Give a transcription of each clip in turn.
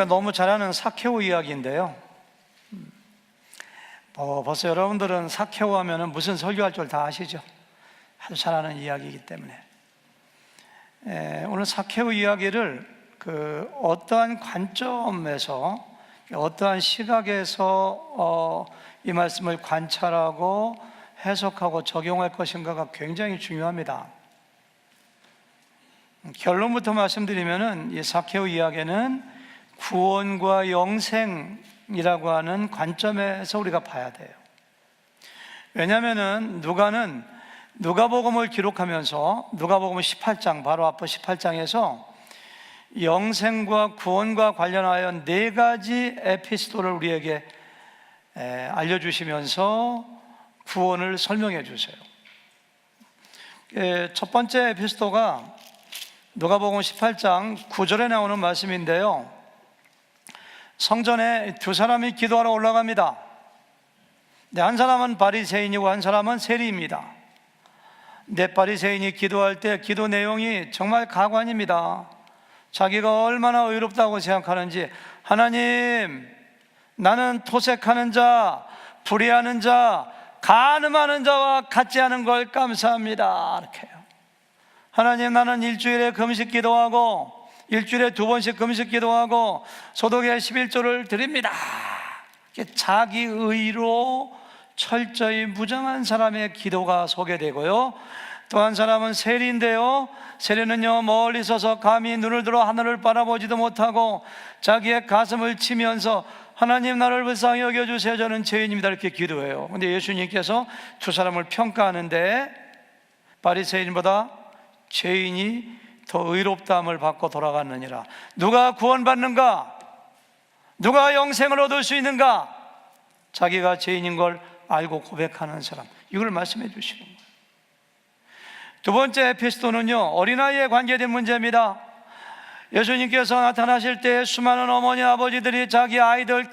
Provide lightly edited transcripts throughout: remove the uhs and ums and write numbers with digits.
우리가 너무 잘 아는 사케오 이야기인데요. 벌써 여러분들은 사케오 하면 무슨 설교할 줄 다 아시죠? 아주 잘 아는 이야기이기 때문에. 오늘 사케오 이야기를 어떠한 관점에서, 어떠한 시각에서 이 말씀을 관찰하고 해석하고 적용할 것인가가 굉장히 중요합니다. 결론부터 말씀드리면은 이 사케오 이야기는 구원과 영생이라고 하는 관점에서 우리가 봐야 돼요. 왜냐하면은 누가는 누가복음을 기록하면서 누가복음 18장, 바로 앞에 18장에서 영생과 구원과 관련하여 4가지 에피소드를 우리에게 알려주시면서 구원을 설명해 주세요. 첫 번째 에피소드가 누가복음 18장 9절에 나오는 말씀인데요, 성전에 2사람이 기도하러 올라갑니다. 한 사람은 바리새인이고 한 사람은 세리입니다. 바리새인이 기도할 때 기도 내용이 정말 가관입니다. 자기가 얼마나 의롭다고 생각하는지, 하나님, 나는 토색하는 자, 불의하는 자, 간음하는 자와 같지 않은 걸 감사합니다, 이렇게 해요. 하나님, 나는 일주일에 금식 기도하고 일주일에 2번씩 금식 기도하고 소득의 11조를 드립니다. 자기 의로 철저히 무장한 사람의 기도가 소개되고요, 또 한 사람은 세리인데요, 세리는요 멀리 서서 감히 눈을 들어 하늘을 바라보지도 못하고 자기의 가슴을 치면서 하나님, 나를 불쌍히 여겨주세요, 저는 죄인입니다, 이렇게 기도해요. 근데 예수님께서 2사람을 평가하는데 바리새인보다 죄인이 더 의롭다함을 받고 돌아갔느니라. 누가 구원받는가? 누가 영생을 얻을 수 있는가? 자기가 죄인인 걸 알고 고백하는 사람, 이걸 말씀해 주시는 거예요. 두 번째 에피소드는요, 어린아이에 관계된 문제입니다. 예수님께서 나타나실 때 수많은 어머니 아버지들이 자기 아이들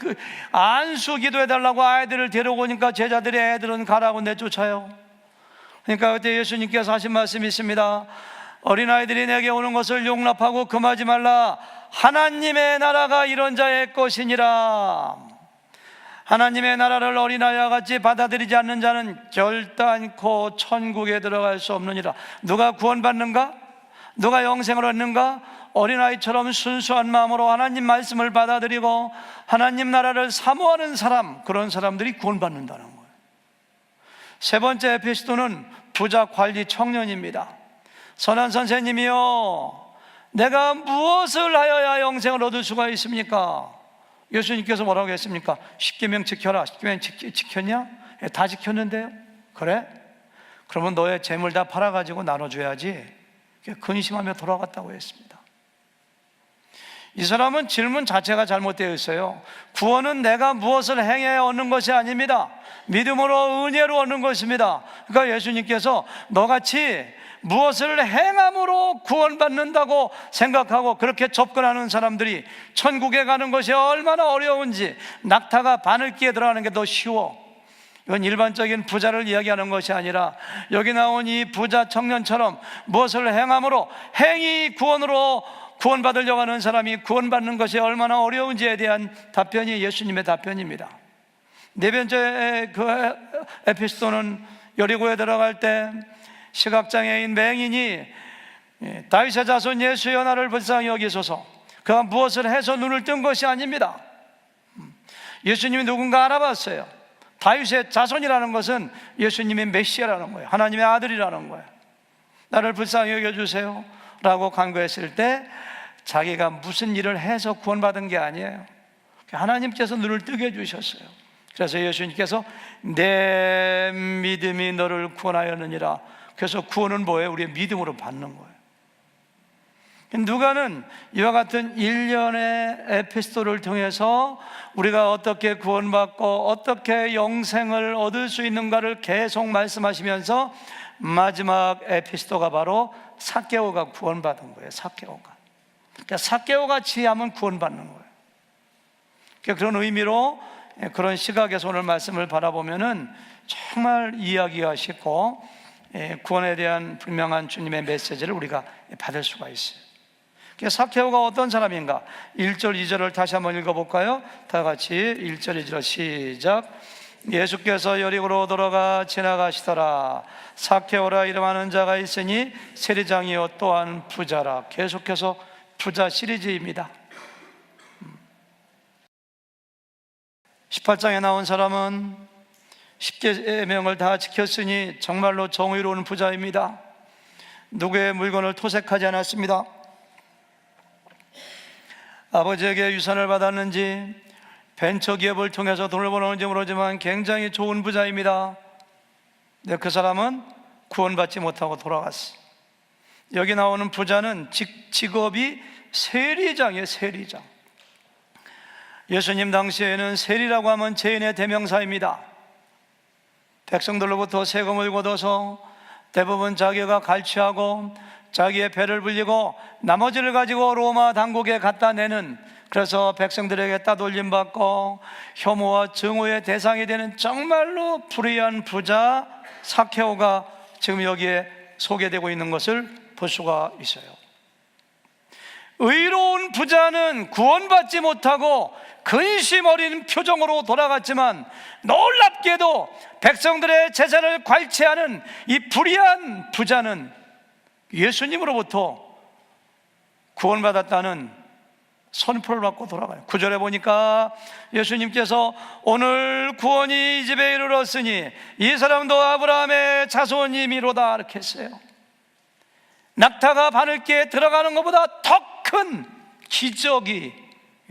안수 기도해달라고 아이들을 데려오니까 제자들이 애들은 가라고 내쫓아요. 그러니까 그때 예수님께서 하신 말씀이 있습니다. 어린아이들이 내게 오는 것을 용납하고 금하지 말라. 하나님의 나라가 이런 자의 것이니라. 하나님의 나라를 어린아이와 같이 받아들이지 않는 자는 결단코 천국에 들어갈 수 없느니라. 누가 구원받는가? 누가 영생을 얻는가? 어린아이처럼 순수한 마음으로 하나님 말씀을 받아들이고 하나님 나라를 사모하는 사람, 그런 사람들이 구원받는다는 거예요. 세 번째 에피소드는 부자 관리 청년입니다. 선한 선생님이요, 내가 무엇을 하여야 영생을 얻을 수가 있습니까? 예수님께서 뭐라고 했습니까? 10계명 지켜라. 10계명 지켰냐? 다 지켰는데요. 그래? 그러면 너의 재물 다 팔아가지고 나눠줘야지. 근심하며 돌아갔다고 했습니다. 이 사람은 질문 자체가 잘못되어 있어요. 구원은 내가 무엇을 행해야 얻는 것이 아닙니다. 믿음으로, 은혜로 얻는 것입니다. 그러니까 예수님께서 너같이 무엇을 행함으로 구원받는다고 생각하고 그렇게 접근하는 사람들이 천국에 가는 것이 얼마나 어려운지, 낙타가 바늘기에 들어가는 게 더 쉬워. 이건 일반적인 부자를 이야기하는 것이 아니라 여기 나온 이 부자 청년처럼 무엇을 행함으로, 행위 구원으로 구원받으려고 하는 사람이 구원받는 것이 얼마나 어려운지에 대한 답변이 예수님의 답변입니다. 네 번째 에피소드는 여리고에 들어갈 때 시각장애인 맹인이 다윗의 자손 예수여 나를 불쌍히 여기소서, 그가 무엇을 해서 눈을 뜬 것이 아닙니다. 예수님이 누군가 알아봤어요. 다윗의 자손이라는 것은 예수님의 메시아라는 거예요. 하나님의 아들이라는 거예요. 나를 불쌍히 여겨주세요 라고 간구했을 때 자기가 무슨 일을 해서 구원받은 게 아니에요. 하나님께서 눈을 뜨게 해주셨어요. 그래서 예수님께서 내 믿음이 너를 구원하였느니라. 그래서 구원은 뭐예요? 우리의 믿음으로 받는 거예요. 누가는 이와 같은 일련의 에피소드를 통해서 우리가 어떻게 구원받고 어떻게 영생을 얻을 수 있는가를 계속 말씀하시면서 마지막 에피소드가 바로 삭개오가 구원받은 거예요. 삭개오가. 그러니까 삭개오같이 하면 구원받는 거예요. 그러니까 그런 의미로, 그런 시각에서 오늘 말씀을 바라보면은 정말 이해하기가 쉽고 구원에 대한 분명한 주님의 메시지를 우리가 받을 수가 있어요. 삭개오가 어떤 사람인가? 1절 2절을 다시 한번 읽어볼까요? 다 같이 1절 2절 시작. 예수께서 여리고로 돌아가 지나가시더라. 삭개오라 이름하는 자가 있으니 세리장이요 또한 부자라. 계속해서 부자 시리즈입니다. 18장에 나온 사람은 10계명을 다 지켰으니 정말로 정의로운 부자입니다. 누구의 물건을 토색하지 않았습니다. 아버지에게 유산을 받았는지 벤처기업을 통해서 돈을 벌었는지 모르지만 굉장히 좋은 부자입니다. 근데 그 사람은 구원받지 못하고 돌아갔어. 여기 나오는 부자는 직업이 세리장이에요. 세리장. 예수님 당시에는 세리라고 하면 죄인의 대명사입니다. 백성들로부터 세금을 걷어서 대부분 자기가 갈취하고 자기의 배를 불리고 나머지를 가지고 로마 당국에 갖다 내는, 그래서 백성들에게 따돌림 받고 혐오와 증오의 대상이 되는 정말로 불의한 부자 삭개오가 지금 여기에 소개되고 있는 것을 볼 수가 있어요. 의로운 부자는 구원받지 못하고 근심 어린 표정으로 돌아갔지만 놀랍게도 백성들의 재산을 괄취하는 이 불의한 부자는 예수님으로부터 구원받았다는 선포를 받고 돌아가요. 9절에 보니까 예수님께서 오늘 구원이 이 집에 이르렀으니 이 사람도 아브라함의 자손이미로다 이렇게 했어요. 낙타가 바늘기에 들어가는 것보다 더 큰 기적이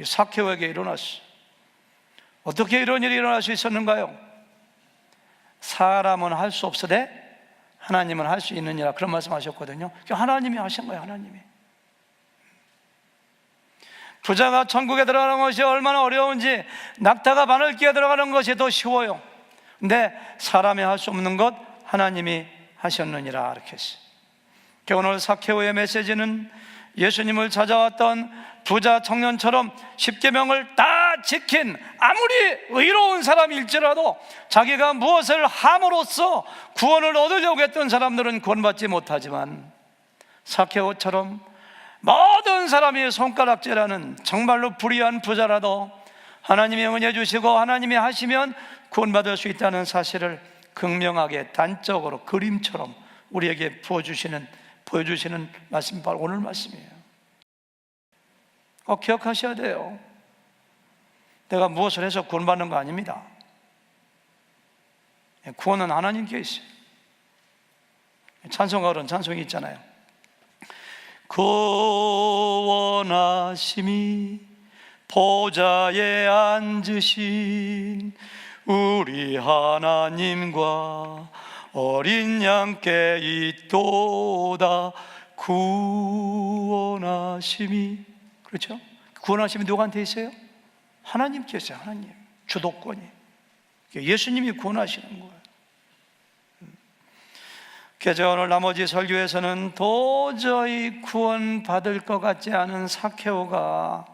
삭개오에게 일어났어요. 어떻게 이런 일이 일어날 수 있었는가요? 사람은 할 수 없으되 하나님은 할 수 있느니라, 그런 말씀하셨거든요. 하나님이 하신 거예요. 하나님이. 부자가 천국에 들어가는 것이 얼마나 어려운지 낙타가 바늘기에 들어가는 것이 더 쉬워요. 근데 사람이 할 수 없는 것 하나님이 하셨느니라 이렇게 했어요. 오늘 삭개오의 메시지는 예수님을 찾아왔던 부자 청년처럼 10계명을 다 지킨 아무리 의로운 사람일지라도 자기가 무엇을 함으로써 구원을 얻으려고 했던 사람들은 구원받지 못하지만 삭개오처럼 모든 사람이 손가락질하는 정말로 불의한 부자라도 하나님이 은혜 주시고 하나님이 하시면 구원받을 수 있다는 사실을 극명하게 단적으로 그림처럼 우리에게 보여주시는 말씀이 바로 오늘 말씀이에요. 꼭 기억하셔야 돼요. 내가 무엇을 해서 구원받는 거 아닙니다. 구원은 하나님께 있어요. 찬송가 그런 찬송이 있잖아요. 구원하심이 보좌에 앉으신 우리 하나님과 어린 양께 있도다. 구원하심이, 그렇죠? 구원하심이 누구한테 있어요? 하나님께 있어요. 하나님 주도권이. 예수님이 구원하시는 거예요. 그래서 오늘 나머지 설교에서는 도저히 구원받을 것 같지 않은 삭개오가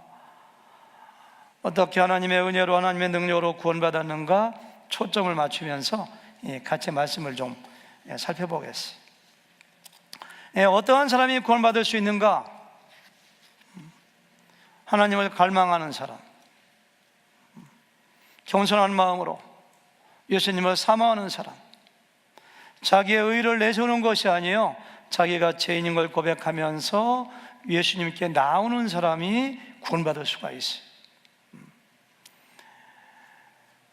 어떻게 하나님의 은혜로 하나님의 능력으로 구원받았는가 초점을 맞추면서 같이 말씀을 좀 살펴보겠습니다. 어떠한 사람이 구원받을 수 있는가? 하나님을 갈망하는 사람, 겸손한 마음으로 예수님을 사모하는 사람, 자기의 의를 내세우는 것이 아니요 자기가 죄인인 걸 고백하면서 예수님께 나오는 사람이 구원받을 수가 있어요.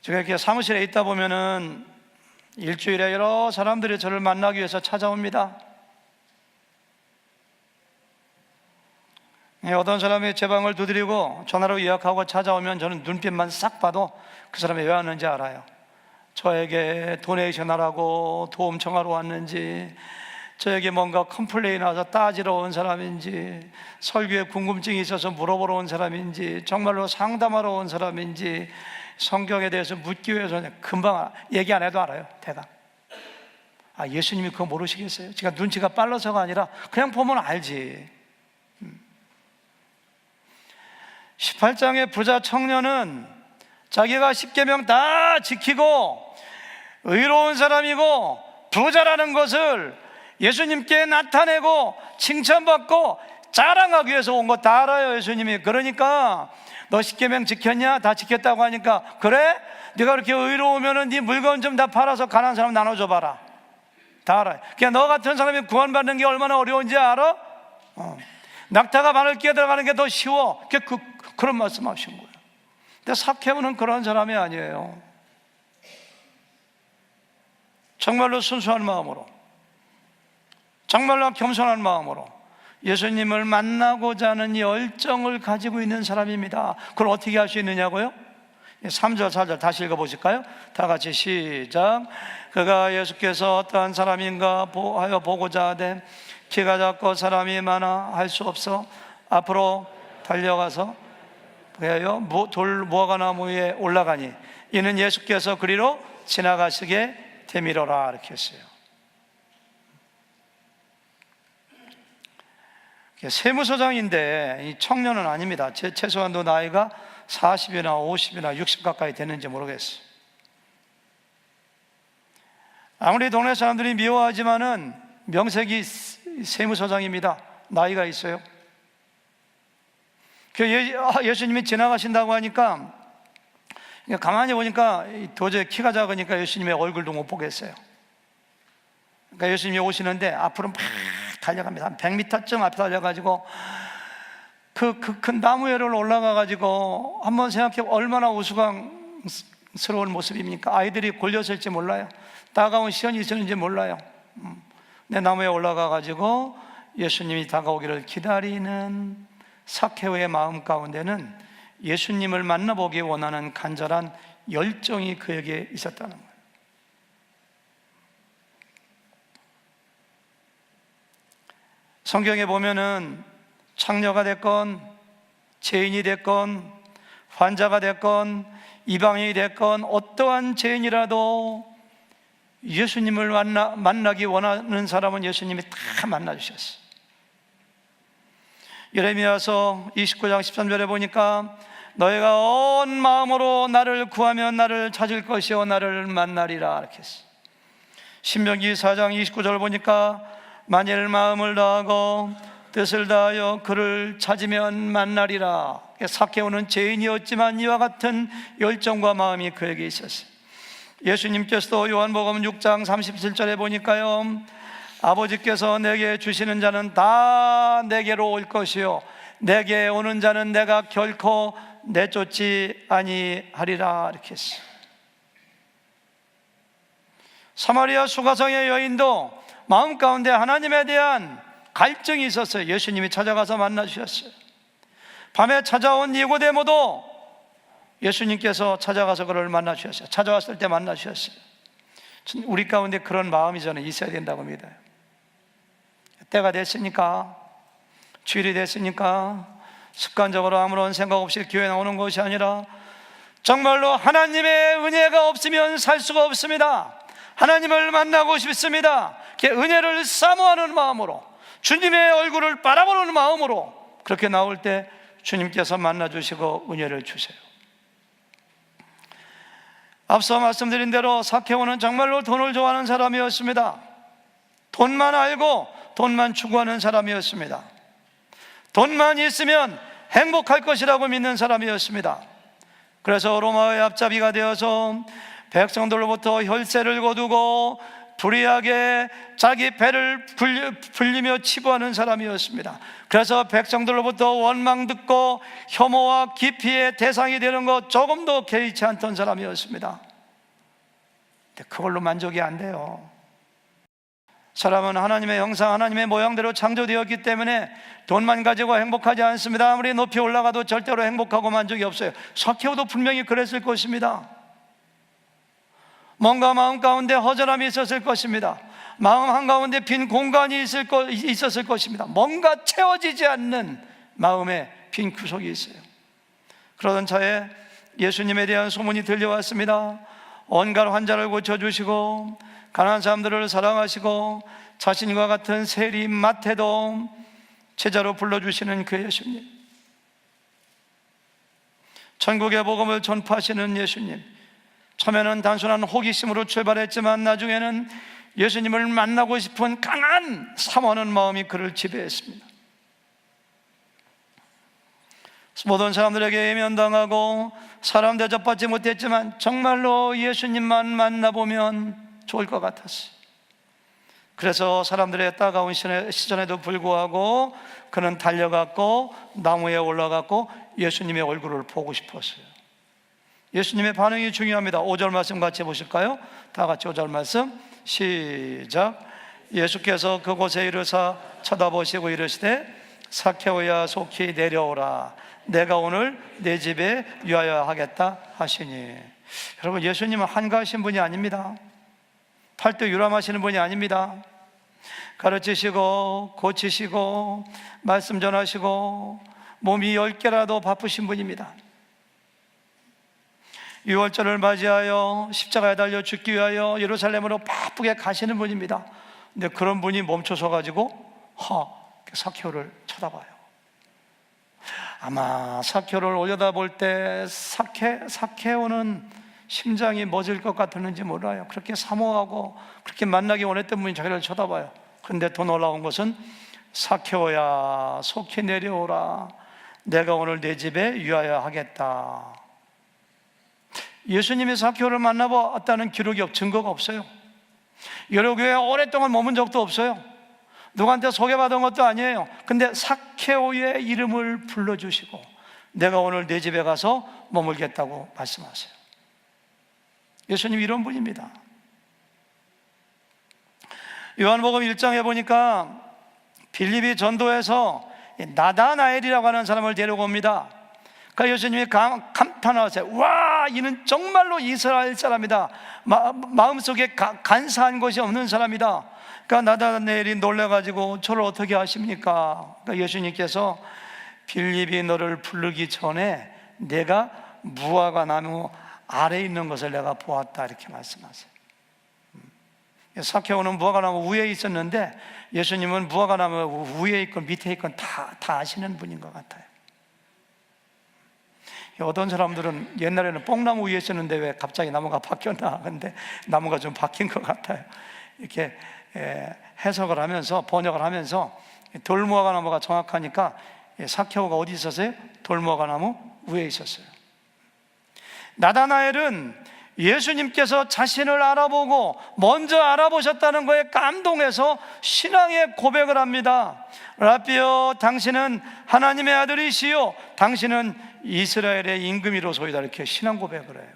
제가 이렇게 사무실에 있다 보면은 일주일에 여러 사람들이 저를 만나기 위해서 찾아옵니다. 어떤 사람이 제 방을 두드리고 전화로 예약하고 찾아오면 저는 눈빛만 싹 봐도 그 사람이 왜 왔는지 알아요. 저에게 도네이션 하라고 도움 청하러 왔는지, 저에게 뭔가 컴플레인 와서 따지러 온 사람인지, 설교에 궁금증이 있어서 물어보러 온 사람인지, 정말로 상담하러 온 사람인지, 성경에 대해서 묻기 위해서 금방 얘기 안 해도 알아요. 대답. 예수님이 그거 모르시겠어요? 제가 눈치가 빨라서가 아니라 그냥 보면 알지. 18장의 부자 청년은 자기가 10계명 다 지키고 의로운 사람이고 부자라는 것을 예수님께 나타내고 칭찬받고 자랑하기 위해서 온 거 다 알아요, 예수님이. 그러니까 너 십계명 지켰냐? 다 지켰다고 하니까, 그래? 네가 그렇게 의로우면은 네 물건 좀 다 팔아서 가난한 사람 나눠줘 봐라. 다 알아요. 그냥 너 같은 사람이 구원받는 게 얼마나 어려운지 알아? 낙타가 바늘 끼어 들어가는 게 더 쉬워. 그런 말씀 하신 거예요. 근데 삭개오는 그런 사람이 아니에요. 정말로 순수한 마음으로, 정말로 겸손한 마음으로 예수님을 만나고자 하는 열정을 가지고 있는 사람입니다. 그걸 어떻게 할 수 있느냐고요? 3절, 4절 다시 읽어보실까요? 다 같이 시작. 그가 예수께서 어떠한 사람인가 하여 보고자 하되 키가 작고 사람이 많아 할 수 없어 앞으로 달려가서 돌 무화과나무 위에 올라가니 이는 예수께서 그리로 지나가시게 되미로라, 이렇게 했어요. 세무서장인데 이 청년은 아닙니다. 최소한도 나이가 40이나 50이나 60 가까이 됐는지 모르겠어요. 아무리 동네 사람들이 미워하지만은 명색이 세무서장입니다. 나이가 있어요. 예수님이 지나가신다고 하니까 가만히 보니까 도저히 키가 작으니까 예수님의 얼굴도 못 보겠어요. 그러니까 예수님이 오시는데 앞으로 막 달려갑니다. 한 100m쯤 앞에 달려가지고 그 큰 나무 위를 올라가가지고 한번 생각해, 얼마나 우스꽝스러운 모습입니까? 아이들이 골렸을지 몰라요. 따가운 시련이 있었는지 몰라요. 내 나무에 올라가가지고 예수님이 다가오기를 기다리는 삭개오의 마음 가운데는 예수님을 만나보기 원하는 간절한 열정이 그에게 있었다는 거예요. 성경에 보면은 창녀가 됐건 죄인이 됐건 환자가 됐건 이방인이 됐건 어떠한 죄인이라도 예수님을 만나기 원하는 사람은 예수님이 다 만나주셨어요. 예레미야서 29장 13절에 보니까 너희가 온 마음으로 나를 구하면 나를 찾을 것이요 나를 만나리라, 이렇게 했어요. 신명기 4장 29절 보니까 만일 마음을 다하고 뜻을 다하여 그를 찾으면 만나리라. 삭개오는 죄인이었지만 이와 같은 열정과 마음이 그에게 있었어요. 예수님께서도 요한복음 6장 37절에 보니까요, 아버지께서 내게 주시는 자는 다 내게로 올 것이요 내게 오는 자는 내가 결코 내쫓지 아니하리라, 이렇게 했어요. 사마리아 수가성의 여인도 마음 가운데 하나님에 대한 갈증이 있었어요. 예수님이 찾아가서 만나 주셨어요. 밤에 찾아온 니고데모도 예수님께서 찾아가서 그를 만나 주셨어요. 찾아왔을 때 만나 주셨어요. 우리 가운데 그런 마음이 저는 있어야 된다고 믿어요. 때가 됐으니까, 주일이 됐으니까 습관적으로 아무런 생각 없이 교회 나오는 것이 아니라 정말로 하나님의 은혜가 없으면 살 수가 없습니다. 하나님을 만나고 싶습니다. 은혜를 사모하는 마음으로, 주님의 얼굴을 바라보는 마음으로 그렇게 나올 때 주님께서 만나주시고 은혜를 주세요. 앞서 말씀드린 대로 삭개오는 정말로 돈을 좋아하는 사람이었습니다. 돈만 알고 돈만 추구하는 사람이었습니다. 돈만 있으면 행복할 것이라고 믿는 사람이었습니다. 그래서 로마의 앞잡이가 되어서 백성들로부터 혈세를 거두고 불의하게 자기 배를 불리며 치부하는 사람이었습니다. 그래서 백성들로부터 원망 듣고 혐오와 기피의 대상이 되는 것 조금도 개의치 않던 사람이었습니다. 근데 그걸로 만족이 안 돼요. 사람은 하나님의 형상, 하나님의 모양대로 창조되었기 때문에 돈만 가지고 행복하지 않습니다. 아무리 높이 올라가도 절대로 행복하고 만족이 없어요. 삭개오도 분명히 그랬을 것입니다. 뭔가 마음 가운데 허전함이 있었을 것입니다. 마음 한가운데 빈 공간이 있었을 것입니다. 뭔가 채워지지 않는 마음에 빈 구석이 있어요. 그러던 차에 예수님에 대한 소문이 들려왔습니다. 온갖 환자를 고쳐주시고 가난한 사람들을 사랑하시고 자신과 같은 세리 마태도 제자로 불러주시는 그 예수님, 천국의 복음을 전파하시는 예수님. 처음에는 단순한 호기심으로 출발했지만 나중에는 예수님을 만나고 싶은 강한 사모하는 마음이 그를 지배했습니다. 모든 사람들에게 외면당하고 사람 대접받지 못했지만 정말로 예수님만 만나보면 좋을 것 같았어요. 그래서 사람들의 따가운 시선에도 불구하고 그는 달려갔고 나무에 올라갔고 예수님의 얼굴을 보고 싶었어요. 예수님의 반응이 중요합니다. 5절 말씀 같이 보실까요? 다 같이 5절 말씀 시작. 예수께서 그곳에 이르사 쳐다보시고 이르시되 삭개오야 속히 내려오라, 내가 오늘 내 집에 유하여 하겠다 하시니. 여러분, 예수님은 한가하신 분이 아닙니다. 팔도 유람하시는 분이 아닙니다. 가르치시고 고치시고 말씀 전하시고 몸이 10개라도 바쁘신 분입니다. 유월절을 맞이하여 십자가에 달려 죽기 위하여 예루살렘으로 바쁘게 가시는 분입니다. 근데 그런 분이 멈춰서 가지고 삭개오를 쳐다봐요. 아마 삭개오를 올려다볼 때 삭개오는 심장이 멎을 것 같았는지 몰라요. 그렇게 사모하고 그렇게 만나기 원했던 분이 자기를 쳐다봐요. 그런데 더 놀라운 것은 삭개오야 속히 내려오라, 내가 오늘 내 집에 유하여 하겠다. 예수님이 삭개오를 만나봤다는 기록이 증거가 없어요. 여러 교회에 오랫동안 머문 적도 없어요. 누구한테 소개받은 것도 아니에요. 근데 삭개오의 이름을 불러주시고 내가 오늘 내 집에 가서 머물겠다고 말씀하세요. 예수님 이런 분입니다. 요한복음 1장에 보니까 빌립이 전도해서 나다나엘이라고 하는 사람을 데려옵니다. 그러니까 예수님이 감탄하세요. 와, 이는 정말로 이스라엘 사람이다. 마음속에 간사한 것이 없는 사람이다. 그러니까 나다나엘이 놀라가지고 저를 어떻게 아십니까? 그러니까 예수님께서 빌립이 너를 부르기 전에 내가 무화과 나무 아래에 있는 것을 내가 보았다, 이렇게 말씀하세요. 삭개오는 무화과 나무 위에 있었는데 예수님은 무화과 나무 위에 있건 밑에 있건 다 아시는 분인 것 같아요. 어떤 사람들은 옛날에는 뽕나무 위에 있었는데 왜 갑자기 나무가 바뀌었나, 근데 나무가 좀 바뀐 것 같아요. 이렇게 해석을 하면서 번역을 하면서 돌무화과 나무가 정확하니까 삭개오가 어디 있었어요? 돌무화과 나무 위에 있었어요. 나다나엘은 예수님께서 자신을 알아보고 먼저 알아보셨다는 거에 감동해서 신앙의 고백을 합니다. 라비여, 당신은 하나님의 아들이시요 당신은 이스라엘의 임금이로소이다, 이렇게 신앙 고백을 해요.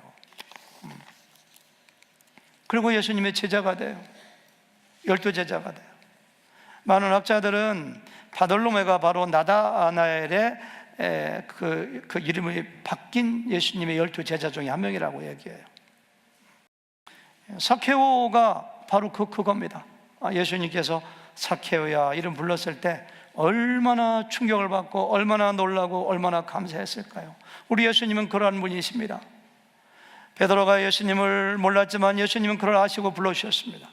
그리고 예수님의 제자가 돼요. 12제자가 돼요. 많은 학자들은 바돌로메가 바로 나다나엘의 그 이름이 바뀐 예수님의 12제자 중에 한 명이라고 얘기해요. 삭개오가 바로 그겁니다. 예수님께서 삭개오야 이름 불렀을 때 얼마나 충격을 받고 얼마나 놀라고 얼마나 감사했을까요? 우리 예수님은 그러한 분이십니다. 베드로가 예수님을 몰랐지만 예수님은 그를 아시고 불러주셨습니다.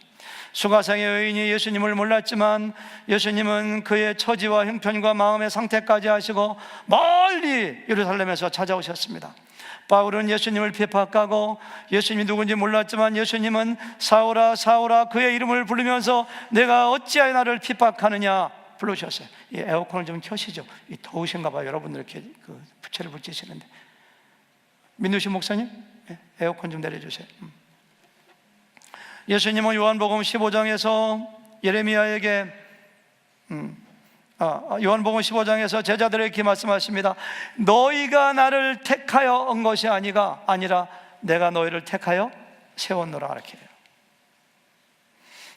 수가성의 여인이 예수님을 몰랐지만 예수님은 그의 처지와 형편과 마음의 상태까지 아시고 멀리 예루살렘에서 찾아오셨습니다. 바울은 예수님을 비박하고 예수님이 누군지 몰랐지만 예수님은 사울아 사울아 그의 이름을 부르면서 내가 어찌하여 나를 핍박하느냐 불러주셨어요. 이 에어컨을 좀 켜시죠. 이 더우신가 봐요. 여러분들 이렇게 부채를 붙이시는데. 민두신 목사님, 에어컨 좀 내려주세요. 예수님은 요한복음 15장에서 예레미야에게 요한복음 15장에서 제자들에게 이렇게 말씀하십니다. 너희가 나를 택하여 온 것이 아니라 내가 너희를 택하여 세웠노라, 이렇게 해요.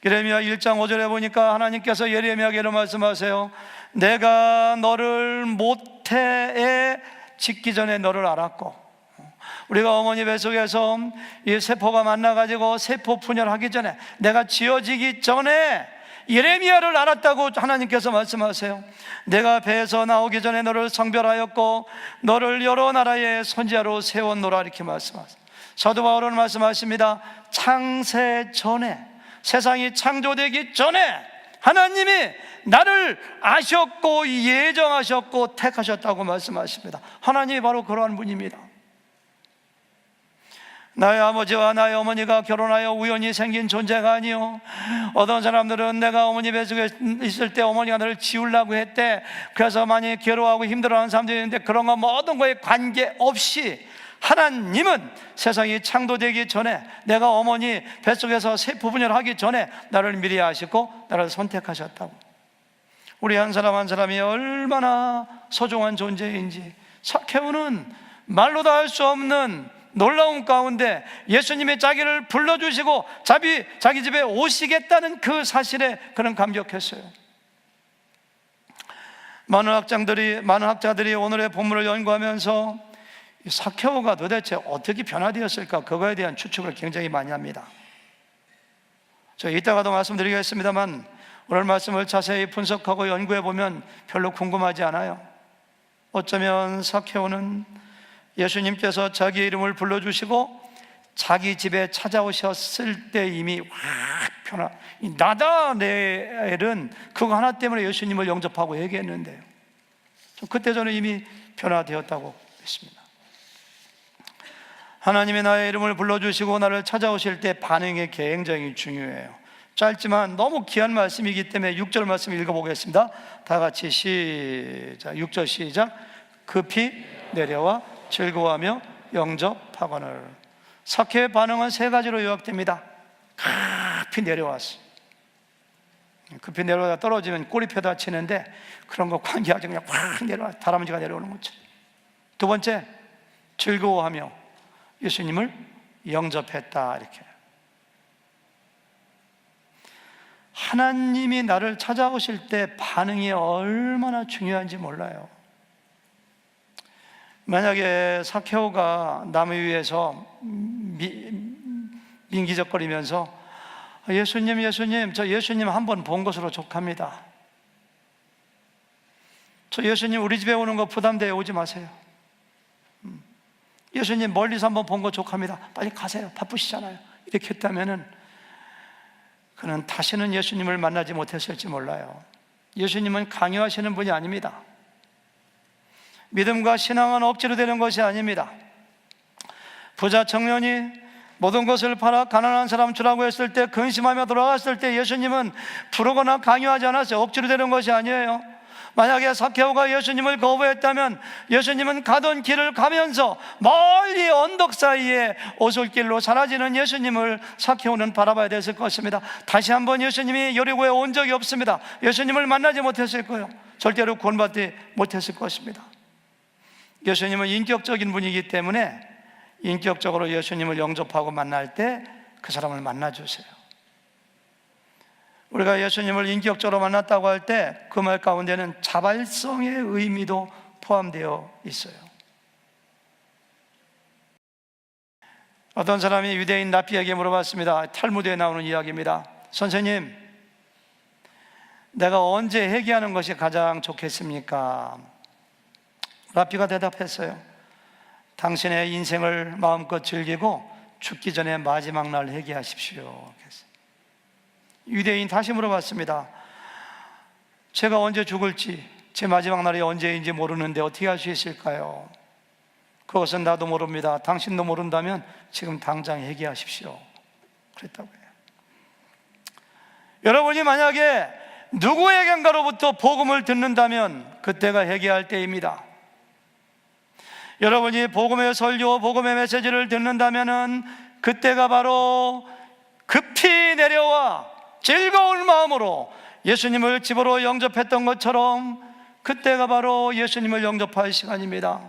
예레미야 1장 5절에 보니까 하나님께서 예레미야에게 이런 말씀하세요. 내가 너를 모태에 짓기 전에 너를 알았고, 우리가 어머니 뱃속에서 이 세포가 만나가지고 세포 분열하기 전에, 내가 지어지기 전에 예레미야를 알았다고 하나님께서 말씀하세요. 내가 배에서 나오기 전에 너를 성별하였고 너를 여러 나라의 선지자로 세웠노라, 이렇게 말씀하세요. 사도 바울은 말씀하십니다. 창세 전에, 세상이 창조되기 전에 하나님이 나를 아셨고 예정하셨고 택하셨다고 말씀하십니다. 하나님이 바로 그러한 분입니다. 나의 아버지와 나의 어머니가 결혼하여 우연히 생긴 존재가 아니요, 어떤 사람들은 내가 어머니 뱃속에 있을 때 어머니가 나를 지우려고 했대, 그래서 많이 괴로워하고 힘들어하는 사람들이 있는데, 그런 거 모든 거에 관계없이 하나님은 세상이 창조되기 전에, 내가 어머니 뱃속에서 세포분열을 하기 전에 나를 미리 아시고 나를 선택하셨다고. 우리 한 사람 한 사람이 얼마나 소중한 존재인지, 삭개오는 말로도 할 수 없는 놀라운 가운데 예수님이 자기를 불러주시고 자기 집에 오시겠다는 그 사실에 그는 감격했어요. 많은 학자들이 오늘의 본문을 연구하면서 삭개오가 도대체 어떻게 변화되었을까, 그거에 대한 추측을 굉장히 많이 합니다. 저 이따가도 말씀드리겠습니다만, 오늘 말씀을 자세히 분석하고 연구해 보면 별로 궁금하지 않아요. 어쩌면 삭개오는 예수님께서 자기 이름을 불러주시고 자기 집에 찾아오셨을 때 이미 확 나다넬은 그거 하나 때문에 예수님을 영접하고 얘기했는데요, 그때 저는 이미 변화되었다고 했습니다. 하나님이 나의 이름을 불러주시고 나를 찾아오실 때 반응이 굉장히 중요해요. 짧지만 너무 귀한 말씀이기 때문에 6절 말씀 읽어보겠습니다. 다 같이 시작. 6절 시작. 급히 내려와 즐거워하며 영접하거늘. 삭개오의 반응은 세 가지로 요약됩니다. 급히 내려왔어. 급히 내려와 떨어지면 꼬리표 다치는데, 그런 거 관계하지 그냥 확 내려와, 다람쥐가 내려오는 거죠. 두 번째, 즐거워하며 예수님을 영접했다. 이렇게. 하나님이 나를 찾아오실 때 반응이 얼마나 중요한지 몰라요. 만약에 삭개오가 나무 위에서 민기적거리면서 예수님, 저 예수님 한 번 본 것으로 족합니다. 저 예수님 우리 집에 오는 거 부담돼요, 오지 마세요. 예수님 멀리서 한번 본 거 족합니다. 빨리 가세요, 바쁘시잖아요. 이렇게 했다면은 그는 다시는 예수님을 만나지 못했을지 몰라요. 예수님은 강요하시는 분이 아닙니다. 믿음과 신앙은 억지로 되는 것이 아닙니다. 부자 청년이 모든 것을 팔아 가난한 사람 주라고 했을 때, 근심하며 돌아갔을 때 예수님은 부르거나 강요하지 않았어요. 억지로 되는 것이 아니에요. 만약에 삭개오가 예수님을 거부했다면 예수님은 가던 길을 가면서 멀리 언덕 사이에 오솔길로 사라지는 예수님을 삭개오는 바라봐야 됐을 것입니다. 다시 한번 예수님이 여리고에 온 적이 없습니다. 예수님을 만나지 못했을 거예요. 절대로 구원받지 못했을 것입니다. 예수님은 인격적인 분이기 때문에 인격적으로 예수님을 영접하고 만날 때 그 사람을 만나주세요. 우리가 예수님을 인격적으로 만났다고 할 때 그 말 가운데는 자발성의 의미도 포함되어 있어요. 어떤 사람이 유대인 랍비에게 물어봤습니다. 탈무드에 나오는 이야기입니다. 선생님, 내가 언제 회개하는 것이 가장 좋겠습니까? 랍비가 대답했어요. 당신의 인생을 마음껏 즐기고 죽기 전에 마지막 날 회개하십시오. 유대인 다시 물어봤습니다. 제가 언제 죽을지, 제 마지막 날이 언제인지 모르는데 어떻게 할 수 있을까요? 그것은 나도 모릅니다. 당신도 모른다면 지금 당장 회개하십시오. 그랬다고 해요. 여러분이 만약에 누구에겐가로부터 복음을 듣는다면 그때가 회개할 때입니다. 여러분이 복음의 설교, 복음의 메시지를 듣는다면 그때가 바로 급히 내려와 즐거운 마음으로 예수님을 집으로 영접했던 것처럼 그때가 바로 예수님을 영접할 시간입니다.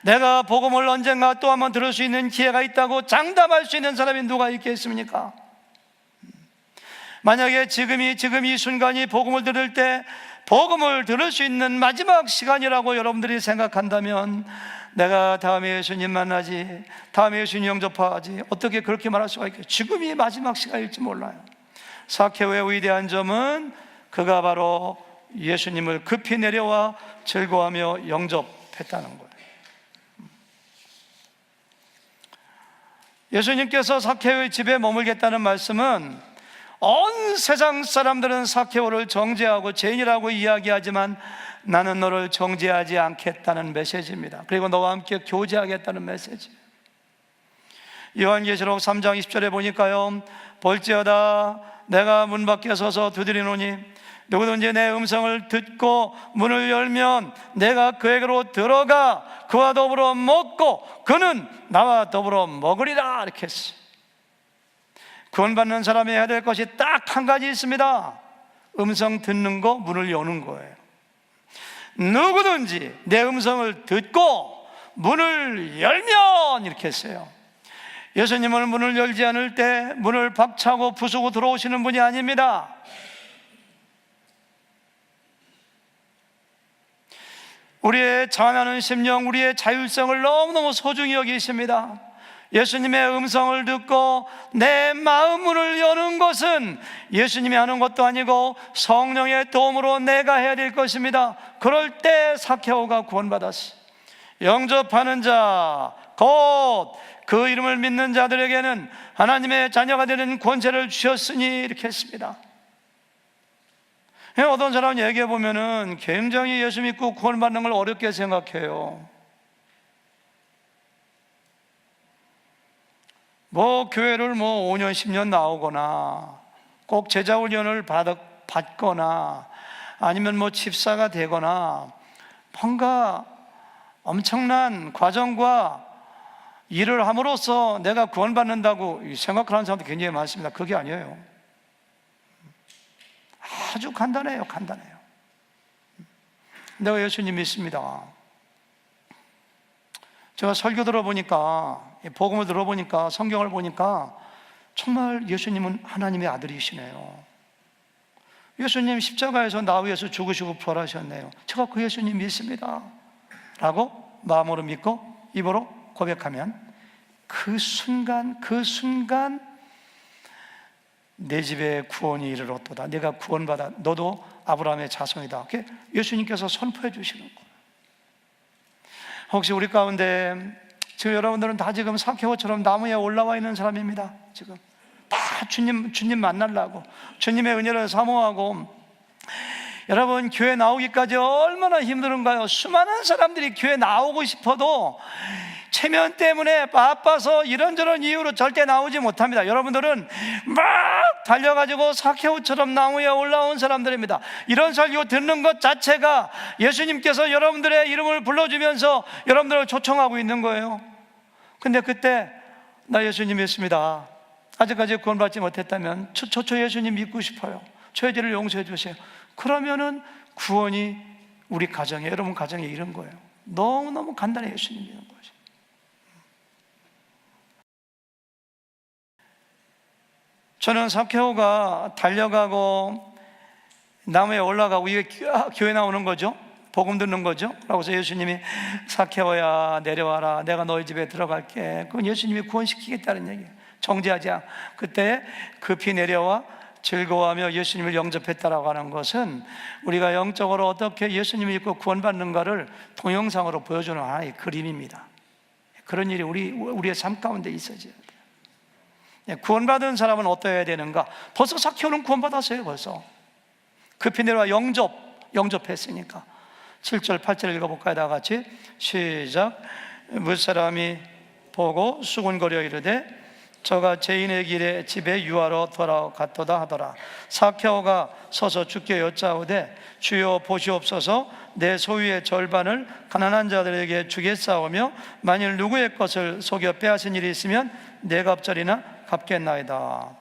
내가 복음을 언젠가 또 한번 들을 수 있는 기회가 있다고 장담할 수 있는 사람이 누가 있겠습니까? 만약에 지금 이 순간이 복음을 들을 때 복음을 들을 수 있는 마지막 시간이라고 여러분들이 생각한다면, 내가 다음에 예수님 만나지, 다음에 예수님 영접하지, 어떻게 그렇게 말할 수가 있겠어요? 지금이 마지막 시간일지 몰라요. 삭개오의 위대한 점은 그가 바로 예수님을 급히 내려와 즐거워하며 영접했다는 거예요. 예수님께서 삭개오의 집에 머물겠다는 말씀은 온 세상 사람들은 삭개오를 정죄하고 죄인이라고 이야기하지만 나는 너를 정죄하지 않겠다는 메시지입니다. 그리고 너와 함께 교제하겠다는 메시지. 요한계시록 3장 20절에 보니까요, 볼지어다 내가 문 밖에 서서 두드리노니 누구든지 내 음성을 듣고 문을 열면 내가 그에게로 들어가 그와 더불어 먹고 그는 나와 더불어 먹으리라, 이렇게 했어요. 구원받는 사람이 해야 될 것이 딱 한 가지 있습니다. 음성 듣는 거, 문을 여는 거예요. 누구든지 내 음성을 듣고 문을 열면, 이렇게 했어요. 예수님은 문을 열지 않을 때 문을 박차고 부수고 들어오시는 분이 아닙니다. 우리의 자원하는 심령, 우리의 자율성을 너무너무 소중히 여기십니다. 예수님의 음성을 듣고 내 마음 문을 여는 것은 예수님이 하는 것도 아니고 성령의 도움으로 내가 해야 될 것입니다. 그럴 때 삭개오가 구원받았어요. 영접하는 자, 곧 그 이름을 믿는 자들에게는 하나님의 자녀가 되는 권세를 주셨으니, 이렇게 했습니다. 어떤 사람은 얘기해 보면은 굉장히 예수 믿고 구원받는 걸 어렵게 생각해요. 교회를 5년 10년 나오거나 꼭 제자훈련을 받거나 아니면 집사가 되거나 뭔가 엄청난 과정과 일을 함으로써 내가 구원받는다고 생각하는 사람도 굉장히 많습니다. 그게 아니에요. 아주 간단해요. 간단해요. 내가 예수님 믿습니다. 제가 설교 들어보니까, 복음을 들어보니까, 성경을 보니까 정말 예수님은 하나님의 아들이시네요. 예수님 십자가에서 나 위해서 죽으시고 부활하셨네요. 제가 그 예수님 믿습니다 라고 마음으로 믿고 입으로 고백하면 그 순간 내 집에 구원이 이르렀도다. 내가 구원받아, 너도 아브라함의 자손이다. 이렇게 예수님께서 선포해 주시는 거예요. 혹시 우리 가운데 지금 여러분들은 다 지금 삭개오처럼 나무에 올라와 있는 사람입니다. 지금 다 주님 만나려고, 주님의 은혜를 사모하고. 여러분, 교회 나오기까지 얼마나 힘든가요? 수많은 사람들이 교회 나오고 싶어도 체면 때문에 바빠서 이런저런 이유로 절대 나오지 못합니다. 여러분들은 막 달려가지고 삭개오처럼 나무에 올라온 사람들입니다. 이런 설교 듣는 것 자체가 예수님께서 여러분들의 이름을 불러주면서 여러분들을 초청하고 있는 거예요. 근데 그때 나 예수님 믿습니다, 아직까지 구원받지 못했다면 저 예수님 믿고 싶어요, 저의 죄를 용서해 주세요. 그러면은 구원이 우리 가정에, 여러분 가정에 이런 거예요. 너무너무 간단해. 예수님 믿는 것이. 저는 삭개오가 달려가고 나무에 올라가고, 이게 교회 나오는 거죠. 복음 듣는 거죠. 그러고서 예수님이 삭개오야 내려와라, 내가 너희 집에 들어갈게. 그건 예수님이 구원시키겠다는 얘기예요. 정죄하지 않고. 그때 급히 내려와 즐거워하며 예수님을 영접했다라고 하는 것은 우리가 영적으로 어떻게 예수님을 믿고 구원받는가를 동영상으로 보여주는 하나의 그림입니다. 그런 일이 우리의 삶 가운데 있어져야 돼요. 구원받은 사람은 어떠해야 되는가? 벌써 삭개오는 구원받았어요. 벌써 급히 내려와 영접했으니까. 7절 8절 읽어볼까요? 다 같이 시작. 무사람이 보고 수군거려 이르되 저가 죄인의 길에 집에 유하러 돌아갔도다 하더라. 삭개오가 서서 주께 여짜오되 주여 보시옵소서, 내 소유의 절반을 가난한 자들에게 주겠사오며 만일 누구의 것을 속여 빼앗은 일이 있으면 네 갑절이나 갚겠나이다.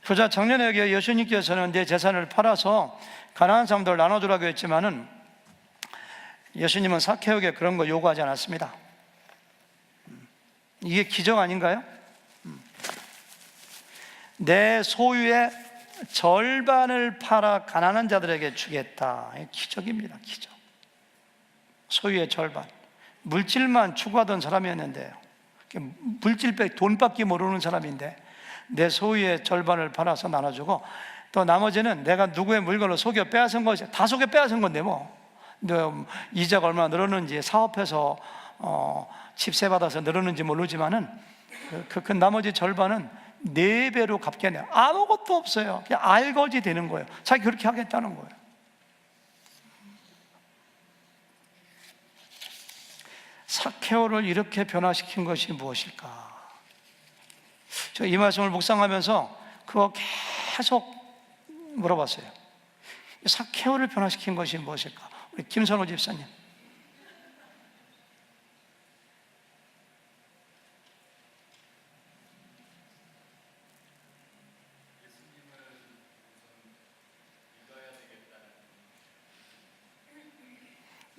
부자 청년에게 예수님께서는 내 재산을 팔아서 가난한 사람들 나눠주라고 했지만은 예수님은 삭개오에게 그런 거 요구하지 않았습니다. 이게 기적 아닌가요? 내 소유의 절반을 팔아 가난한 자들에게 주겠다. 기적입니다. 기적. 소유의 절반. 물질만 추구하던 사람이었는데요, 물질 빼 돈밖에 모르는 사람인데 내 소유의 절반을 팔아서 나눠주고, 또 나머지는 내가 누구의 물건을 속여 빼앗은 것이, 다 속여 빼앗은 건데 이자가 얼마나 늘었는지, 사업해서 집세 받아서 늘었는지 모르지만은 그 나머지 절반은 4배로 갚겠네요. 아무것도 없어요. 그냥 알거지 되는 거예요. 자기 그렇게 하겠다는 거예요. 삭개오를 이렇게 변화시킨 것이 무엇일까? 저 이 말씀을 묵상하면서 그거 계속 물어봤어요. 삭개오를 변화시킨 것이 무엇일까? 우리 김선호 집사님.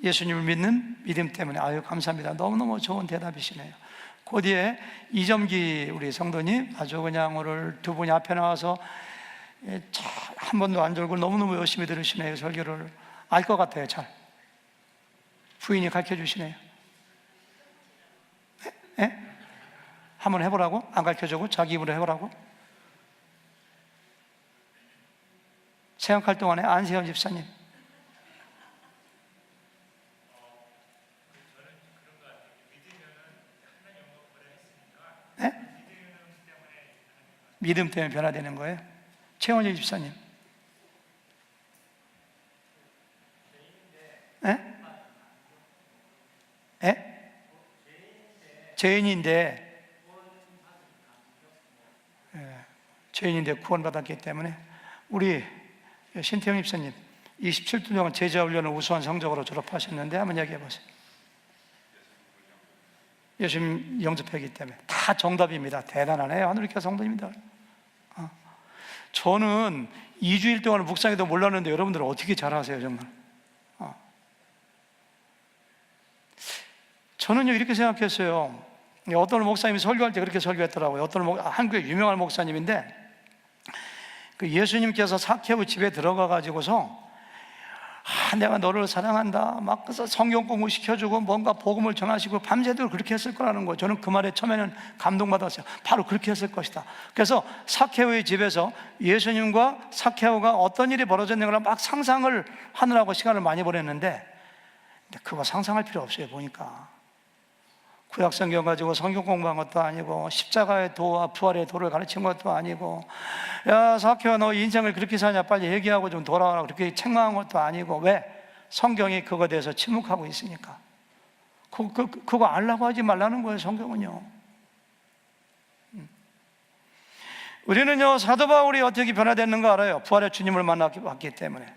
예수님을 믿는 믿음 때문에. 아유, 감사합니다. 너무너무 좋은 대답이시네요. 그 뒤에 이점기 우리 성도님, 아주 그냥 오늘 두 분이 앞에 나와서 한 번도 안 졸고 너무너무 열심히 들으시네요. 설교를 알 것 같아요. 잘 부인이 가르쳐 주시네요. 예? 한번 해보라고? 안 가르쳐주고 자기 입으로 해보라고? 생각할 동안에 안세현 집사님. 예? 믿음 때문에 변화되는 거예요. 최원일 집사님. 예? 예? 죄인인데, 죄인인데 구원받았기 때문에. 우리 신태영 집사님 27년 동안 제자훈련을 우수한 성적으로 졸업하셨는데 한번 얘기해 보세요. 예수님 영접했기 때문에. 다 정답입니다. 대단하네요. 하늘교회 성도입니다. 저는 2주일 동안 묵상해도 몰랐는데 여러분들은 어떻게 잘하세요 정말. 저는요 이렇게 생각했어요. 어떤 목사님이 설교할 때 그렇게 설교했더라고요. 어떤 한국의 유명한 목사님인데, 그 예수님께서 삭개오 집에 들어가 가지고서 내가 너를 사랑한다 막 그래서 성경 공부 시켜주고 뭔가 복음을 전하시고 밤새도록 그렇게 했을 거라는 거예요. 저는 그 말에 처음에는 감동받았어요. 바로 그렇게 했을 것이다. 그래서 삭개오의 집에서 예수님과 삭개오가 어떤 일이 벌어졌는가 막 상상을 하느라고 시간을 많이 보냈는데, 그거 상상할 필요 없어요. 보니까 구약성경 가지고 성경 공부한 것도 아니고 십자가의 도와 부활의 도를 가르친 것도 아니고, 야 삭개오야 너 인생을 그렇게 사냐 빨리 얘기하고 좀 돌아와라 그렇게 책망한 것도 아니고. 왜? 성경이 그거에 대해서 침묵하고 있으니까. 그거 알라고 하지 말라는 거예요. 성경은요. 우리는요 사도 바울이 어떻게 변화됐는가 알아요. 부활의 주님을 만났기 때문에.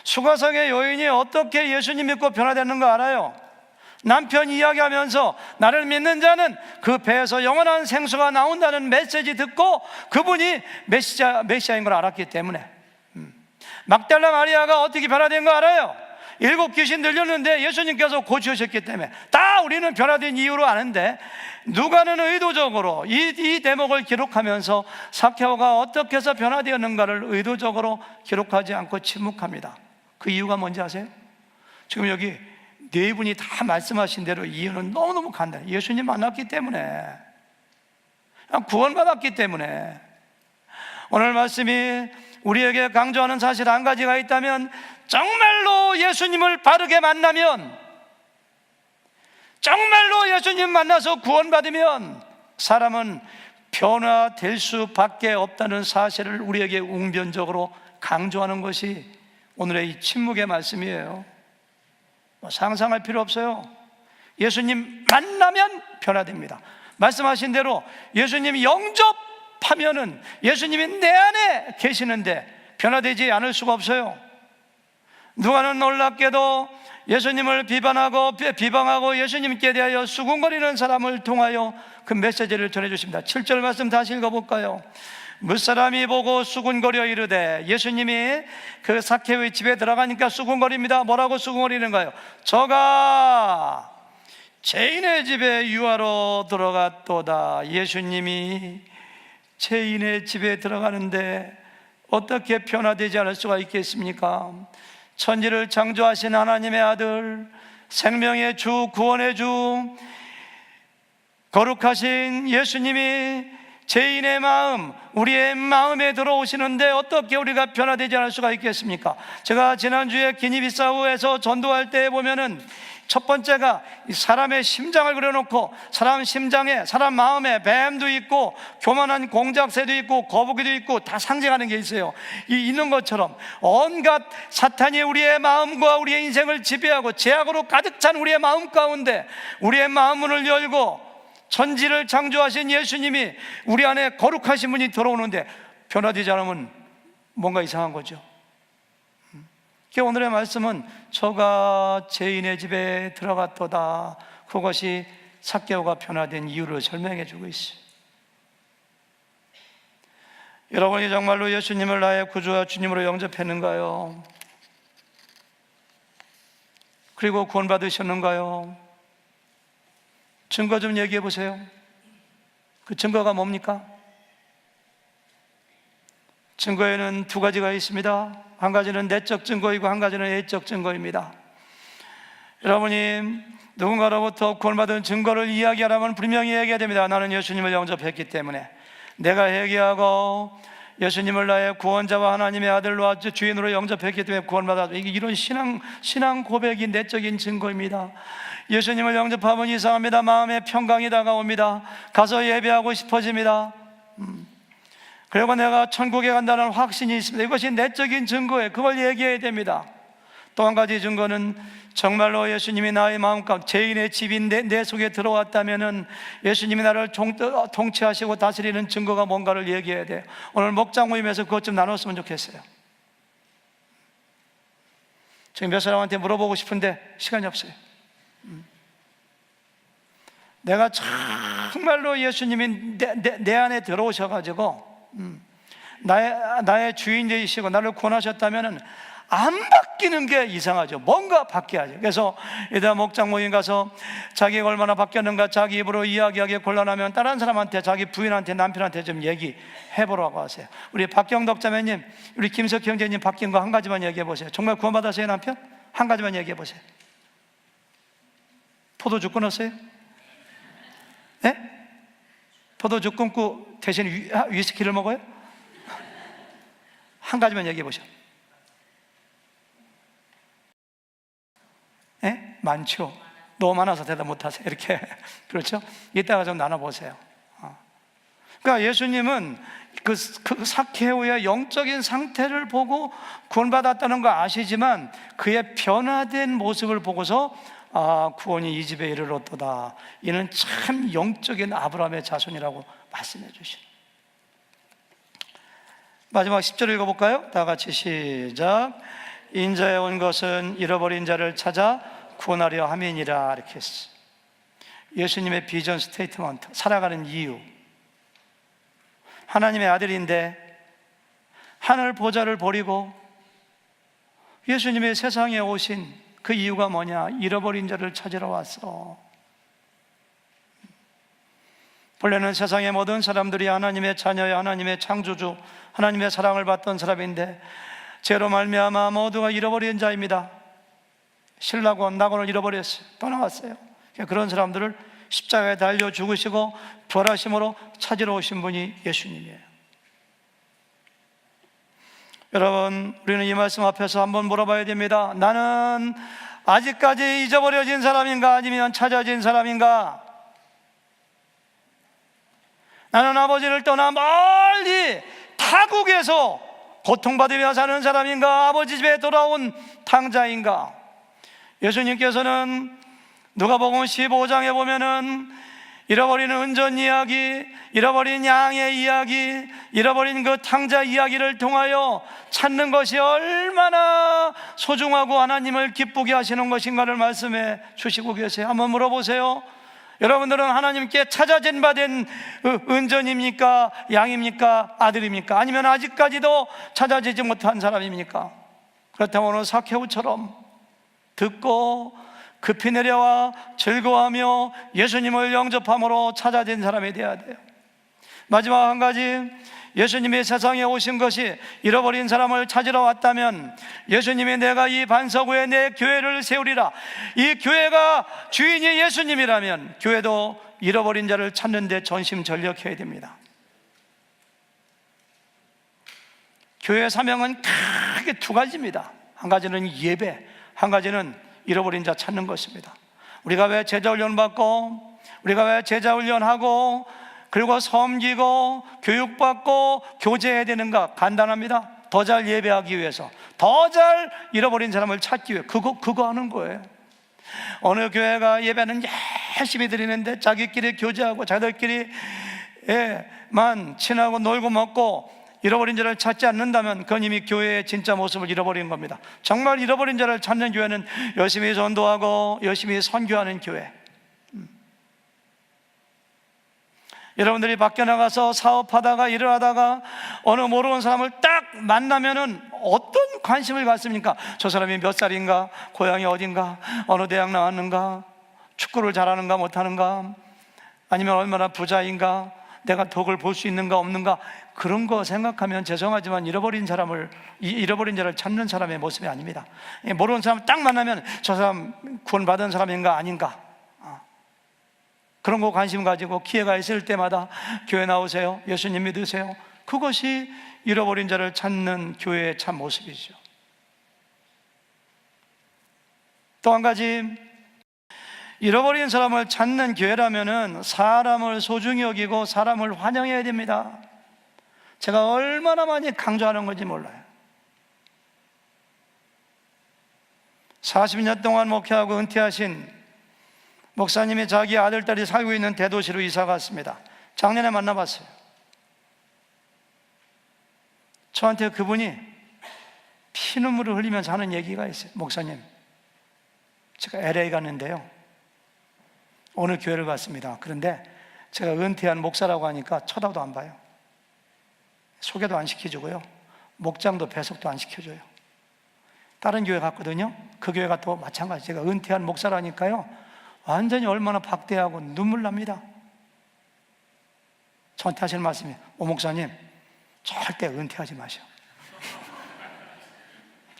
수가성의 여인이 어떻게 예수님 믿고 변화됐는가 알아요. 남편 이야기하면서 나를 믿는 자는 그 배에서 영원한 생수가 나온다는 메시지 듣고 그분이 메시아인 걸 알았기 때문에. 막달라 마리아가 어떻게 변화된 거 알아요? 7 귀신 들렸는데 예수님께서 고치셨기 때문에. 다 우리는 변화된 이유로 아는데, 누가는 의도적으로 이 대목을 기록하면서 삭개오가 어떻게 해서 변화되었는가를 의도적으로 기록하지 않고 침묵합니다. 그 이유가 뭔지 아세요? 지금 여기 네 분이 다 말씀하신 대로 이유는 너무너무 간단해요. 예수님 만났기 때문에, 구원받았기 때문에. 오늘 말씀이 우리에게 강조하는 사실 한 가지가 있다면, 정말로 예수님을 바르게 만나면, 정말로 예수님 만나서 구원받으면 사람은 변화될 수밖에 없다는 사실을 우리에게 웅변적으로 강조하는 것이 오늘의 이 침묵의 말씀이에요. 상상할 필요 없어요. 예수님 만나면 변화됩니다. 말씀하신 대로 예수님 영접하면은 예수님이 내 안에 계시는데 변화되지 않을 수가 없어요. 누가는 놀랍게도 예수님을 비방하고 예수님께 대하여 수군거리는 사람을 통하여 그 메시지를 전해주십니다. 7절 말씀 다시 읽어볼까요? 무사람이 보고 수군거려 이르되, 예수님이 그 삭개오의 집에 들어가니까 수군거립니다. 뭐라고 수군거리는가요? 저가 죄인의 집에 유하러 들어갔도다. 예수님이 죄인의 집에 들어가는데 어떻게 변화되지 않을 수가 있겠습니까? 천지를 창조하신 하나님의 아들, 생명의 주, 구원의 주, 거룩하신 예수님이 죄인의 마음, 우리의 마음에 들어오시는데 어떻게 우리가 변화되지 않을 수가 있겠습니까? 제가 지난주에 기니비사우에서 전도할 때 보면은 첫 번째가 사람의 심장을 그려놓고, 사람 심장에, 사람 마음에 뱀도 있고 교만한 공작새도 있고 거북이도 있고 다 상징하는 게 있어요. 있는 것처럼 온갖 사탄이 우리의 마음과 우리의 인생을 지배하고 죄악으로 가득 찬 우리의 마음 가운데 우리의 마음 문을 열고 천지를 창조하신 예수님이 우리 안에 거룩하신 분이 들어오는데 변화되지 않으면 뭔가 이상한 거죠. 오늘의 말씀은 저가 죄인의 집에 들어갔도다, 그것이 삭개오가 변화된 이유를 설명해 주고 있어요. 여러분이 정말로 예수님을 나의 구주와 주님으로 영접했는가요? 그리고 구원받으셨는가요? 증거 좀 얘기해 보세요. 그 증거가 뭡니까? 증거에는 두 가지가 있습니다. 한 가지는 내적 증거이고 한 가지는 외적 증거입니다. 여러분이 누군가로부터 구원받은 증거를 이야기하라면 분명히 얘기해야 됩니다. 나는 예수님을 영접했기 때문에. 내가 회개하고 예수님을 나의 구원자와 하나님의 아들로 주인으로 영접했기 때문에 구원받았다. 이런 신앙 고백이 내적인 증거입니다. 예수님을 영접하면 이상합니다. 마음에 평강이 다가옵니다. 가서 예배하고 싶어집니다. 그리고 내가 천국에 간다는 확신이 있습니다. 이것이 내적인 증거예요. 그걸 얘기해야 됩니다. 또 한 가지 증거는 정말로 예수님이 나의 마음과 죄인의 집인 내 속에 들어왔다면 예수님이 나를 통치하시고 다스리는 증거가 뭔가를 얘기해야 돼요. 오늘 목장 모임에서 그것 좀 나눴으면 좋겠어요. 지금 몇 사람한테 물어보고 싶은데 시간이 없어요. 내가 정말로 예수님이 내 안에 들어오셔가지고 나의 주인 되시고 나를 구원하셨다면 안 바뀌는 게 이상하죠. 뭔가 바뀌어야죠. 그래서 이따 목장 모임 가서 자기가 얼마나 바뀌었는가 자기 입으로 이야기하기 곤란하면 다른 사람한테, 자기 부인한테, 남편한테 좀 얘기해보라고 하세요. 우리 박경덕 자매님, 우리 김석 형제님 바뀐 거 한 가지만 얘기해 보세요. 정말 구원받았어요, 남편? 한 가지만 얘기해 보세요. 포도주 끊었어요? 네? 포도주 끊고 대신 위스키를 먹어요? 한 가지만 얘기해 보세요. 네? 많죠. 너무 많아서 대답 못하세요. 이렇게. 그렇죠? 이따가 좀 나눠보세요. 그러니까 예수님은 그 삭개오의 영적인 상태를 보고 구원받았다는 거 아시지만 그의 변화된 모습을 보고서 구원이 이 집에 이르렀도다. 이는 참 영적인 아브라함의 자손이라고 말씀해 주시는. 마지막 10절 읽어볼까요? 다 같이 시작. 인자에 온 것은 잃어버린 자를 찾아 구원하려 함이니라. 이렇게 했어요. 예수님의 비전 스테이트먼트, 살아가는 이유. 하나님의 아들인데 하늘 보좌를 버리고 예수님의 세상에 오신 그 이유가 뭐냐? 잃어버린 자를 찾으러 왔어. 본래는 세상의 모든 사람들이 하나님의 자녀여 하나님의 창조주, 하나님의 사랑을 받던 사람인데 죄로 말미암아 모두가 잃어버린 자입니다. 신라고 낙원을 잃어버렸어요. 떠나갔어요. 그런 사람들을 십자가에 달려 죽으시고 부활하심으로 찾으러 오신 분이 예수님이에요. 여러분, 우리는 이 말씀 앞에서 한번 물어봐야 됩니다. 나는 아직까지 잊어버려진 사람인가 아니면 찾아진 사람인가? 나는 아버지를 떠나 멀리 타국에서 고통받으며 사는 사람인가? 아버지 집에 돌아온 탕자인가? 예수님께서는 누가복음 15장에 보면은 잃어버린 은전 이야기, 잃어버린 양의 이야기, 잃어버린 그 탕자 이야기를 통하여 찾는 것이 얼마나 소중하고 하나님을 기쁘게 하시는 것인가를 말씀해 주시고 계세요. 한번 물어보세요. 여러분들은 하나님께 찾아진 바 된 은전입니까? 양입니까? 아들입니까? 아니면 아직까지도 찾아지지 못한 사람입니까? 그렇다면 오늘 삭개오처럼 듣고 급히 내려와 즐거워하며 예수님을 영접함으로 찾아진 사람이 되어야 돼요. 마지막 한 가지, 예수님이 세상에 오신 것이 잃어버린 사람을 찾으러 왔다면 예수님이 내가 이 반석 위에 내 교회를 세우리라, 이 교회가 주인이 예수님이라면 교회도 잃어버린 자를 찾는 데 전심전력해야 됩니다. 교회의 사명은 크게 두 가지입니다. 한 가지는 예배, 한 가지는 잃어버린 자 찾는 것입니다. 우리가 왜 제자훈련 받고, 우리가 왜 제자훈련하고, 그리고 섬기고 교육받고 교제해야 되는가? 간단합니다. 더 잘 예배하기 위해서, 더 잘 잃어버린 사람을 찾기 위해 그거 하는 거예요. 어느 교회가 예배는 열심히 드리는데 자기끼리 교제하고 자기들끼리만 친하고 놀고 먹고 잃어버린 자를 찾지 않는다면 그건 이미 교회의 진짜 모습을 잃어버린 겁니다. 정말 잃어버린 자를 찾는 교회는 열심히 전도하고 열심히 선교하는 교회. 여러분들이 밖에 나가서 사업하다가 일을 하다가 어느 모르는 사람을 딱 만나면은 어떤 관심을 갖습니까? 저 사람이 몇 살인가? 고향이 어딘가? 어느 대학 나왔는가? 축구를 잘하는가 못하는가? 아니면 얼마나 부자인가? 내가 덕을 볼 수 있는가 없는가? 그런 거 생각하면 죄송하지만 잃어버린 자를 찾는 사람의 모습이 아닙니다. 모르는 사람 딱 만나면 저 사람 구원받은 사람인가 아닌가? 그런 거 관심 가지고 기회가 있을 때마다 교회 나오세요, 예수님 믿으세요. 그것이 잃어버린 자를 찾는 교회의 참 모습이죠. 또 한 가지, 잃어버린 사람을 찾는 교회라면은 사람을 소중히 여기고 사람을 환영해야 됩니다. 제가 얼마나 많이 강조하는 건지 몰라요. 40년 동안 목회하고 은퇴하신 목사님이 자기 아들, 딸이 살고 있는 대도시로 이사 갔습니다. 작년에 만나봤어요. 저한테 그분이 피눈물을 흘리면서 하는 얘기가 있어요. 목사님, 제가 LA 갔는데요, 어느 교회를 갔습니다. 그런데 제가 은퇴한 목사라고 하니까 쳐다도 안 봐요. 소개도 안 시켜주고요, 목장도 배석도 안 시켜줘요. 다른 교회 갔거든요. 그 교회가 또 마찬가지. 제가 은퇴한 목사라니까요, 완전히 얼마나 박대하고 눈물 납니다. 저한테 하시는 말씀이, 오 목사님, 절대 은퇴하지 마셔.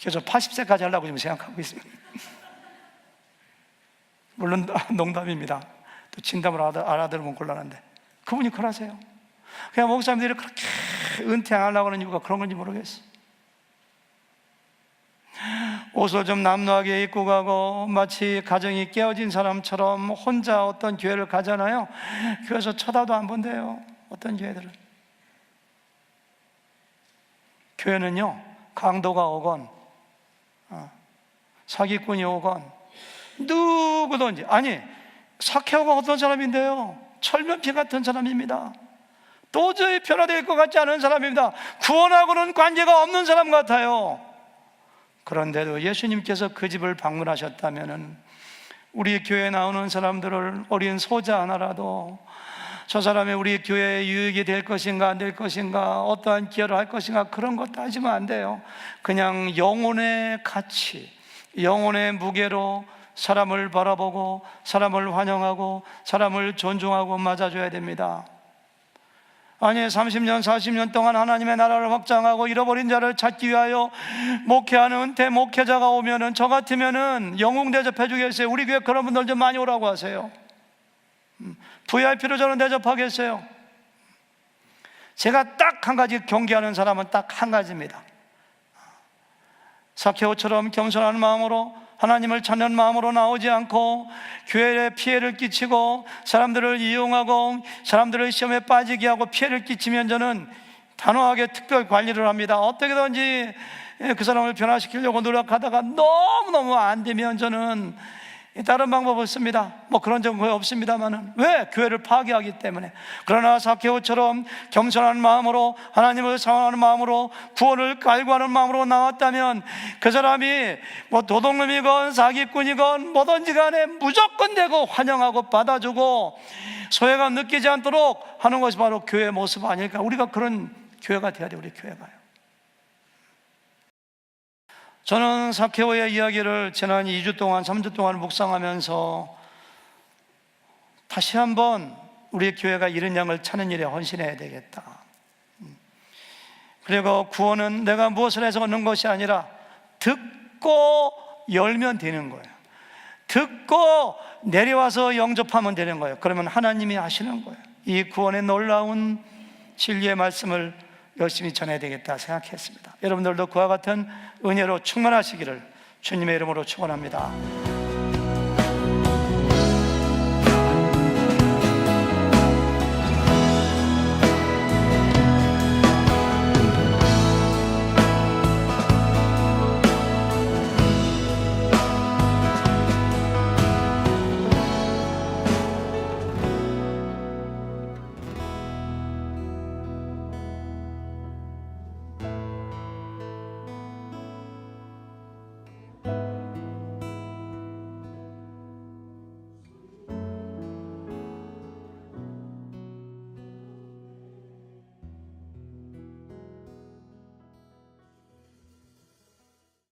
그래서 80세까지 하려고 지금 생각하고 있습니다. 물론 농담입니다. 또 진담을 알아들으면 곤란한데 그분이 그러세요. 그냥 목사님들이 그렇게 은퇴 안 하려고 하는 이유가 그런 건지 모르겠어. 옷을 좀 남루하게 입고 가고 마치 가정이 깨어진 사람처럼 혼자 어떤 교회를 가잖아요. 교회에서 쳐다도 안 본대요. 어떤 교회들은. 교회는요, 강도가 오건 사기꾼이 오건 누구든지, 아니 사케오가 어떤 사람인데요, 철면피 같은 사람입니다. 도저히 변화될 것 같지 않은 사람입니다. 구원하고는 관계가 없는 사람 같아요. 그런데도 예수님께서 그 집을 방문하셨다면 우리 교회에 나오는 사람들을 어린 소자 하나라도 저 사람이 우리 교회에 유익이 될 것인가 안 될 것인가, 어떠한 기여를 할 것인가, 그런 것 따지면 안 돼요. 그냥 영혼의 가치, 영혼의 무게로 사람을 바라보고 사람을 환영하고 사람을 존중하고 맞아줘야 됩니다. 아니 30년 40년 동안 하나님의 나라를 확장하고 잃어버린 자를 찾기 위하여 목회하는 은퇴 목회자가 오면은, 저 같으면은 영웅 대접해 주겠어요. 우리 교회 그런 분들 좀 많이 오라고 하세요. VIP로 저는 대접하겠어요. 제가 딱 한 가지 경계하는 사람은 딱 한 가지입니다. 사케오처럼 겸손한 마음으로 하나님을 찾는 마음으로 나오지 않고 교회에 피해를 끼치고 사람들을 이용하고 사람들을 시험에 빠지게 하고 피해를 끼치면 저는 단호하게 특별 관리를 합니다. 어떻게든지 그 사람을 변화시키려고 노력하다가 너무너무 안 되면 저는 다른 방법을 씁니다. 뭐 그런 적은 거의 없습니다만은. 왜? 교회를 파괴하기 때문에. 그러나 사케오처럼 겸손한 마음으로 하나님을 사랑하는 마음으로 구원을 갈구하는 마음으로 나왔다면 그 사람이 뭐 도둑놈이건 사기꾼이건 뭐든지 간에 무조건 되고 환영하고 받아주고 소외감 느끼지 않도록 하는 것이 바로 교회의 모습 아닐까. 우리가 그런 교회가 돼야 돼요. 우리 교회가요. 저는 사케오의 이야기를 지난 2주 동안 3주 동안 묵상하면서 다시 한번 우리 교회가 잃은 양을 찾는 일에 헌신해야 되겠다. 그리고 구원은 내가 무엇을 해서 얻는 것이 아니라 듣고 열면 되는 거예요. 듣고 내려와서 영접하면 되는 거예요. 그러면 하나님이 하시는 거예요. 이 구원의 놀라운 진리의 말씀을 열심히 전해야 되겠다 생각했습니다. 여러분들도 그와 같은 은혜로 충만하시기를 주님의 이름으로 축원합니다.